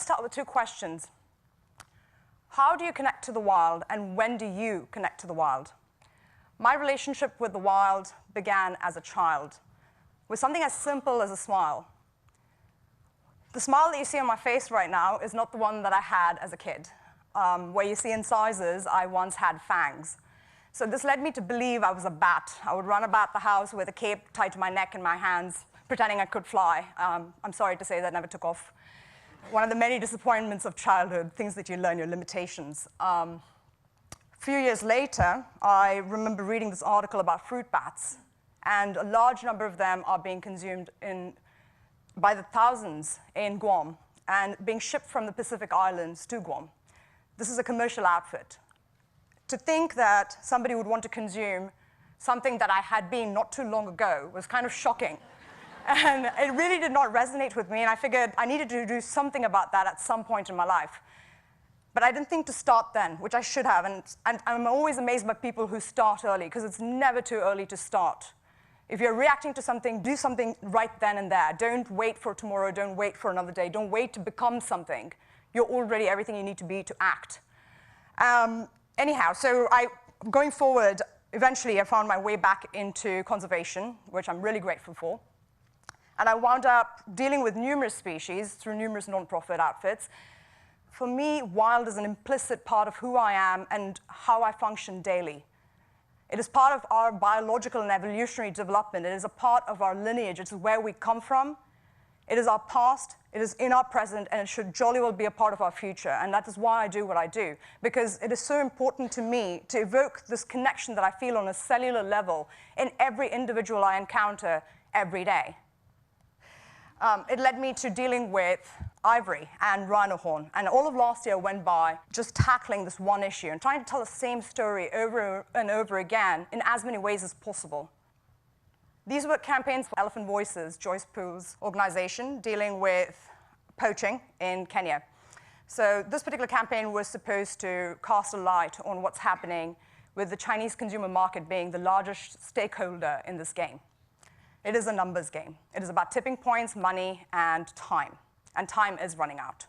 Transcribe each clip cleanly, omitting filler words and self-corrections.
start with two questions. How do you connect to the wild, and when do you connect to the wild? My relationship with the wild began as a child, with something as simple as a smile. The smile that you see on my face right now is not the one that I had as a kid. Where you see incisors, I once had fangs. So this led me to believe I was a bat. I would run about the house with a cape tied to my neck and my hands, pretending I could fly. I'm sorry to say that never took off. One of the many disappointments of childhood, things that you learn, your limitations. A few years later, I remember reading this article about fruit bats, and a large number of them are being consumed by the thousands in Guam and being shipped from the Pacific Islands to Guam. This is a commercial outfit. To think that somebody would want to consume something that I had been not too long ago was kind of shocking. And it really did not resonate with me, and I figured I needed to do something about that at some point in my life. But I didn't think to start then, which I should have, and I'm always amazed by people who start early, because it's never too early to start. If you're reacting to something, do something right then and there. Don't wait for tomorrow, don't wait for another day, don't wait to become something. You're already everything you need to be to act. Anyhow, so going forward, eventually I found my way back into conservation, which I'm really grateful for. And I wound up dealing with numerous species through numerous nonprofit outfits. For me, wild is an implicit part of who I am and how I function daily. It is part of our biological and evolutionary development. It is a part of our lineage. It's where we come from. It is our past. It is in our present, and it should jolly well be a part of our future. And that is why I do what I do, because it is so important to me to evoke this connection that I feel on a cellular level in every individual I encounter every day. It led me to dealing with ivory and rhino horn. And all of last year went by just tackling this one issue and trying to tell the same story over and over again in as many ways as possible. These were campaigns for Elephant Voices, Joyce Poole's organization, dealing with poaching in Kenya. So this particular campaign was supposed to cast a light on what's happening with the Chinese consumer market being the largest stakeholder in this game. It is a numbers game. It is about tipping points, money, and time. And time is running out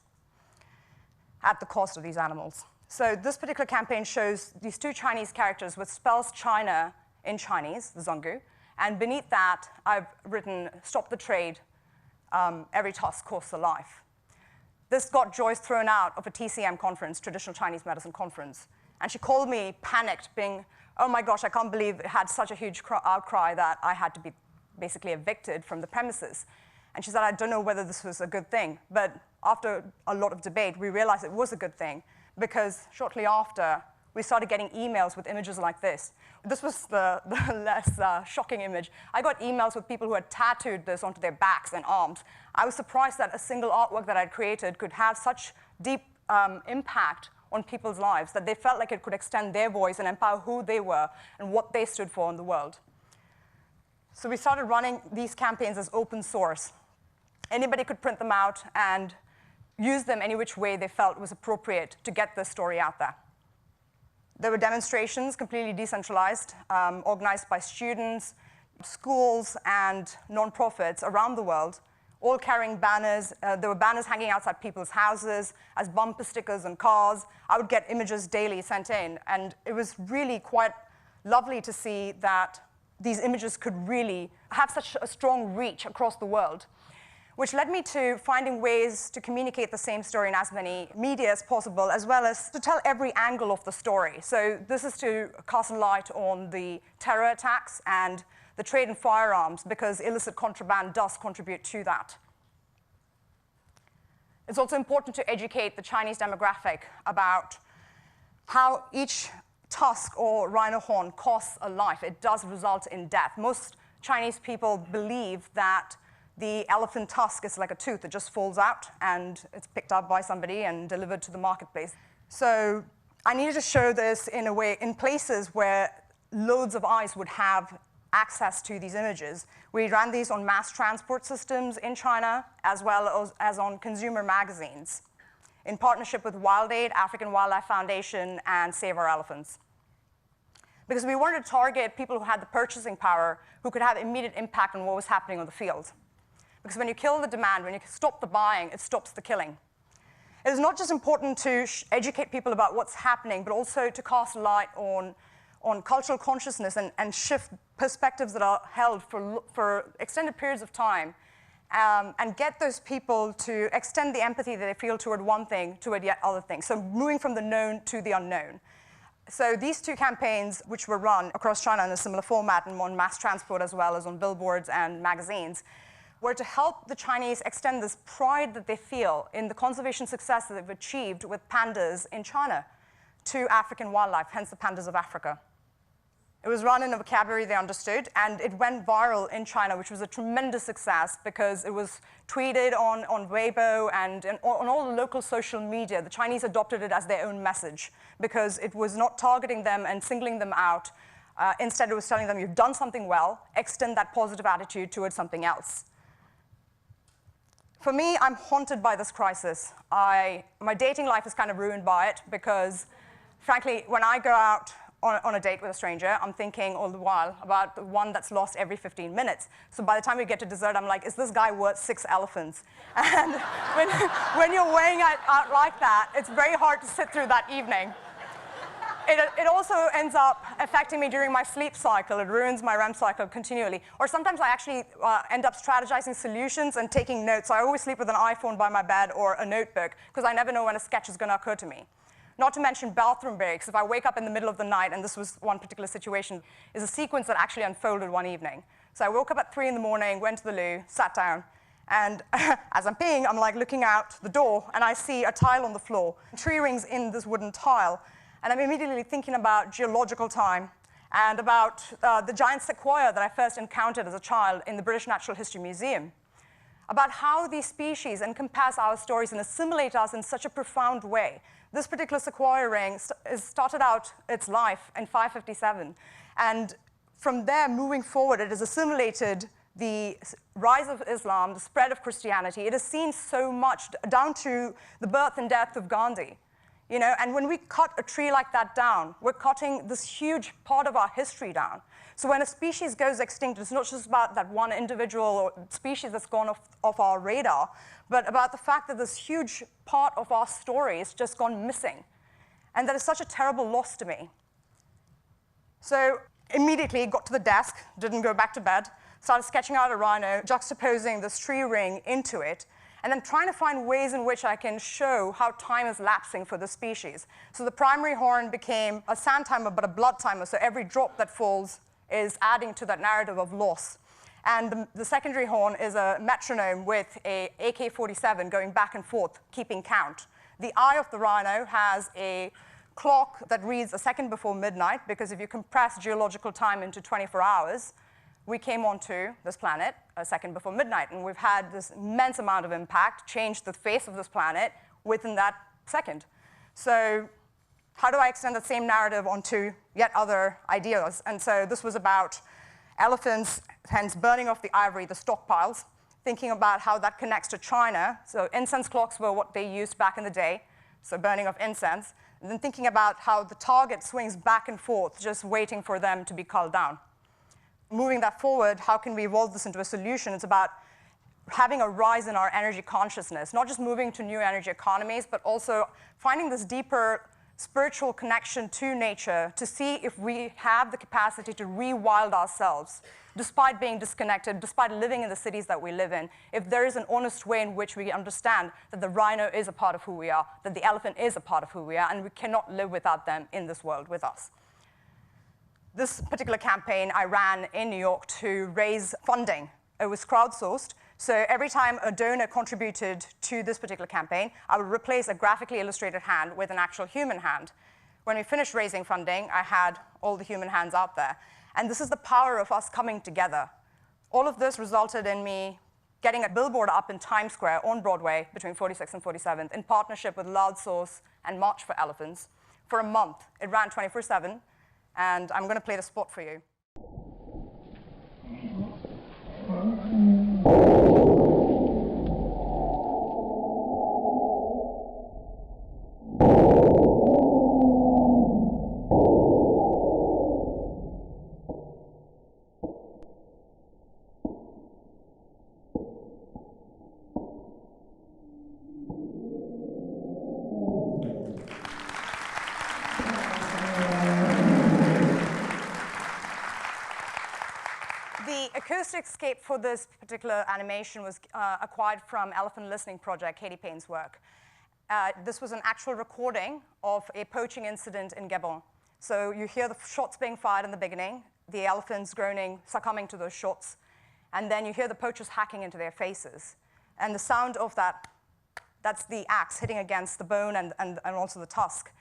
at the cost of these animals. So this particular campaign shows these two Chinese characters with spells China in Chinese, the Zhonggu, and beneath that, I've written, "Stop the trade, every tusk costs a life." This got Joyce thrown out of a TCM conference, Traditional Chinese Medicine Conference. And she called me panicked, being, "Oh my gosh, I can't believe it had such a huge outcry that I had to be basically evicted from the premises." And she said, "I don't know whether this was a good thing." But after a lot of debate, we realized it was a good thing, because shortly after, we started getting emails with images like this. This was the less shocking image. I got emails with people who had tattooed this onto their backs and arms. I was surprised that a single artwork that I'd created could have such deep impact on people's lives, that they felt like it could extend their voice and empower who they were and what they stood for in the world. So we started running these campaigns as open source. Anybody could print them out and use them any which way they felt was appropriate to get this story out there. There were demonstrations, completely decentralized, organized by students, schools, and nonprofits around the world, all carrying banners. There were banners hanging outside people's houses as bumper stickers on cars. I would get images daily sent in, and it was really quite lovely to see that these images could really have such a strong reach across the world, which led me to finding ways to communicate the same story in as many media as possible, as well as to tell every angle of the story. So this is to cast a light on the terror attacks and the trade in firearms, because illicit contraband does contribute to that. It's also important to educate the Chinese demographic about how each tusk or rhino horn costs a life. It does result in death. Most Chinese people believe that the elephant tusk is like a tooth. It just falls out, and it's picked up by somebody and delivered to the marketplace. So I needed to show this in a way, in places where loads of eyes would have access to these images. We ran these on mass transport systems in China, as well as on consumer magazines, in partnership with WildAid, African Wildlife Foundation, and Save Our Elephants. Because we wanted to target people who had the purchasing power, who could have immediate impact on what was happening on the field. Because when you kill the demand, when you stop the buying, it stops the killing. It is not just important to educate people about what's happening, but also to cast light on cultural consciousness and shift perspectives that are held for extended periods of time, and get those people to extend the empathy that they feel toward one thing toward yet other things. So moving from the known to the unknown. So these two campaigns, which were run across China in a similar format and on mass transport as well as on billboards and magazines, were to help the Chinese extend this pride that they feel in the conservation success that they've achieved with pandas in China to African wildlife, hence the pandas of Africa. It was run in a vocabulary they understood, and it went viral in China, which was a tremendous success because it was tweeted on Weibo and on all the local social media. The Chinese adopted it as their own message because it was not targeting them and singling them out. Instead, it was telling them, you've done something well, extend that positive attitude towards something else. For me, I'm haunted by this crisis. My dating life is kind of ruined by it because, frankly, when I go out on a date with a stranger, I'm thinking all the while about the one that's lost every 15 minutes. So by the time we get to dessert, I'm like, is this guy worth 6 elephants? And when you're weighing it out like that, it's very hard to sit through that evening. It also ends up affecting me during my sleep cycle. It ruins my REM cycle continually. Or sometimes I actually end up strategizing solutions and taking notes. So I always sleep with an iPhone by my bed or a notebook because I never know when a sketch is going to occur to me. Not to mention bathroom breaks. If I wake up in the middle of the night, and this was one particular situation, is a sequence that actually unfolded one evening. So I woke up at 3 in the morning, went to the loo, sat down, and as I'm peeing, I'm like looking out the door, and I see a tile on the floor, tree rings in this wooden tile. And I'm immediately thinking about geological time and about the giant sequoia that I first encountered as a child in the British Natural History Museum, about how these species encompass our stories and assimilate us in such a profound way. This particular sequoia ring started out its life in 557, and from there, moving forward, it has assimilated the rise of Islam, the spread of Christianity. It has seen so much, down to the birth and death of Gandhi. You know, and when we cut a tree like that down, we're cutting this huge part of our history down. So when a species goes extinct, it's not just about that one individual or species that's gone off our radar, but about the fact that this huge part of our story has just gone missing. And that is such a terrible loss to me. So immediately got to the desk, didn't go back to bed, started sketching out a rhino, juxtaposing this tree ring into it, and then trying to find ways in which I can show how time is lapsing for the species. So the primary horn became a sand timer, but a blood timer, so every drop that falls is adding to that narrative of loss. And the secondary horn is a metronome with a AK-47 going back and forth, keeping count. The eye of the rhino has a clock that reads a second before midnight, because if you compress geological time into 24 hours, we came onto this planet a second before midnight, and we've had this immense amount of impact, changed the face of this planet within that second. So how do I extend that same narrative onto yet other ideas? And so this was about elephants, hence burning off the ivory, the stockpiles, thinking about how that connects to China. So incense clocks were what they used back in the day, so burning of incense. And then thinking about how the target swings back and forth, just waiting for them to be culled down. Moving that forward, how can we evolve this into a solution? It's about having a rise in our energy consciousness, not just moving to new energy economies, but also finding this deeper spiritual connection to nature to see if we have the capacity to rewild ourselves, despite being disconnected, despite living in the cities that we live in, if there is an honest way in which we understand that the rhino is a part of who we are, that the elephant is a part of who we are, and we cannot live without them in this world with us. This particular campaign I ran in New York to raise funding. It was crowdsourced, so every time a donor contributed to this particular campaign, I would replace a graphically illustrated hand with an actual human hand. When we finished raising funding, I had all the human hands out there. And this is the power of us coming together. All of this resulted in me getting a billboard up in Times Square on Broadway between 46th and 47th in partnership with Loud Source and March for Elephants for a month. It ran 24/7. And I'm going to play the spot for you. acousticscape for this particular animation was acquired from Elephant Listening Project, Katie Payne's work. This was an actual recording of a poaching incident in Gabon. So you hear the shots being fired in the beginning, the elephants groaning, succumbing to those shots, and then you hear the poachers hacking into their faces. And the sound of that, that's the axe hitting against the bone and also the tusk.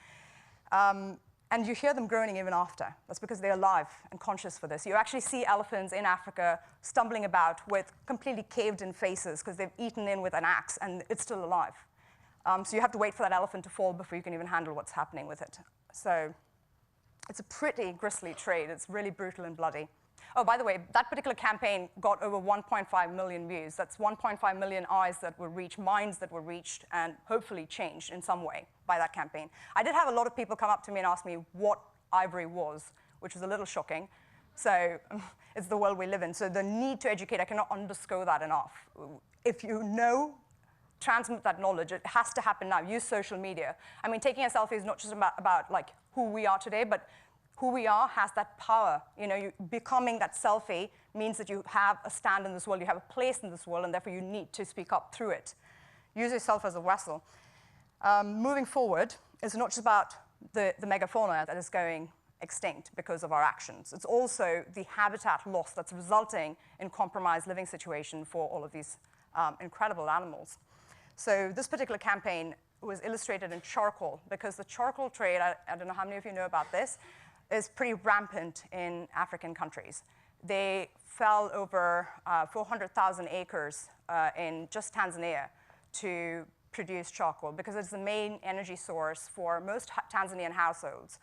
And you hear them groaning even after. That's because they're alive and conscious for this. You actually see elephants in Africa stumbling about with completely caved-in faces because they've eaten in with an axe, and it's still alive. So you have to wait for that elephant to fall before you can even handle what's happening with it. So it's a pretty grisly trade. It's really brutal and bloody. Oh, by the way, that particular campaign got over 1.5 million views. That's 1.5 million eyes that were reached, minds that were reached, and hopefully changed in some way by that campaign. I did have a lot of people come up to me and ask me what ivory was, which was a little shocking. So it's the world we live in. So the need to educate, I cannot underscore that enough. If you know, transmit that knowledge. It has to happen now. Use social media. I mean, taking a selfie is not just about like who we are today, but who we are has that power. You know, becoming that selfie means that you have a stand in this world, you have a place in this world, and therefore you need to speak up through it. Use yourself as a vessel. Moving forward, it's not just about the megafauna that is going extinct because of our actions. It's also the habitat loss that's resulting in compromised living situation for all of these incredible animals. So this particular campaign was illustrated in charcoal because the charcoal trade, I don't know how many of you know about this, is pretty rampant in African countries. They fell over 400,000 acres in just Tanzania to produce charcoal because it's the main energy source for most Tanzanian households.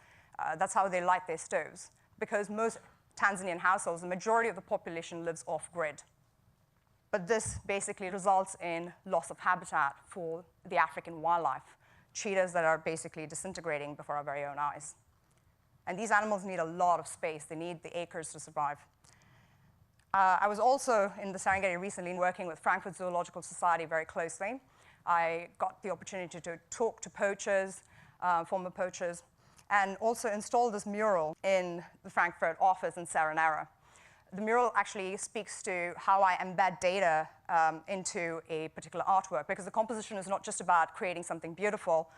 That's how they light their stoves, because most Tanzanian households, the majority of the population lives off-grid. But this basically results in loss of habitat for the African wildlife, cheetahs that are basically disintegrating before our very own eyes. And these animals need a lot of space. They need the acres to survive. I was also in the Serengeti recently working with Frankfurt Zoological Society very closely. I got the opportunity to talk to poachers, former poachers, and also install this mural in the Frankfurt office in Serenera. The mural actually speaks to how I embed data into a particular artwork, because the composition is not just about creating something beautiful,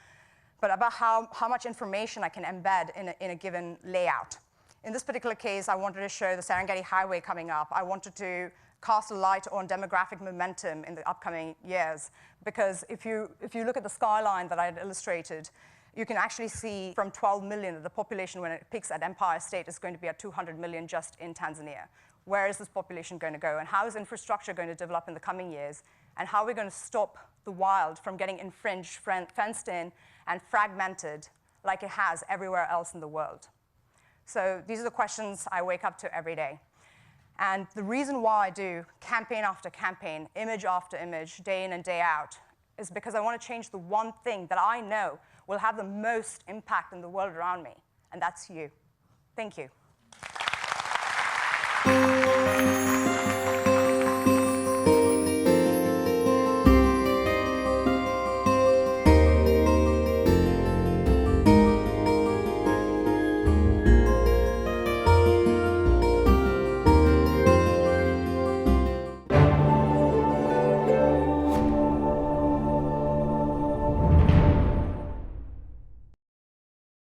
but about how much information I can embed in a given layout. In this particular case, I wanted to show the Serengeti Highway coming up. I wanted to cast a light on demographic momentum in the upcoming years, because if you look at the skyline that I had illustrated, you can actually see from 12 million that the population, when it peaks at Empire State, is going to be at 200 million just in Tanzania. Where is this population going to go? And how is infrastructure going to develop in the coming years? And how are we going to stop the wild from getting infringed, fenced in, and fragmented like it has everywhere else in the world? So these are the questions I wake up to every day. And the reason why I do campaign after campaign, image after image, day in and day out, is because I want to change the one thing that I know will have the most impact in the world around me, and that's you. Thank you.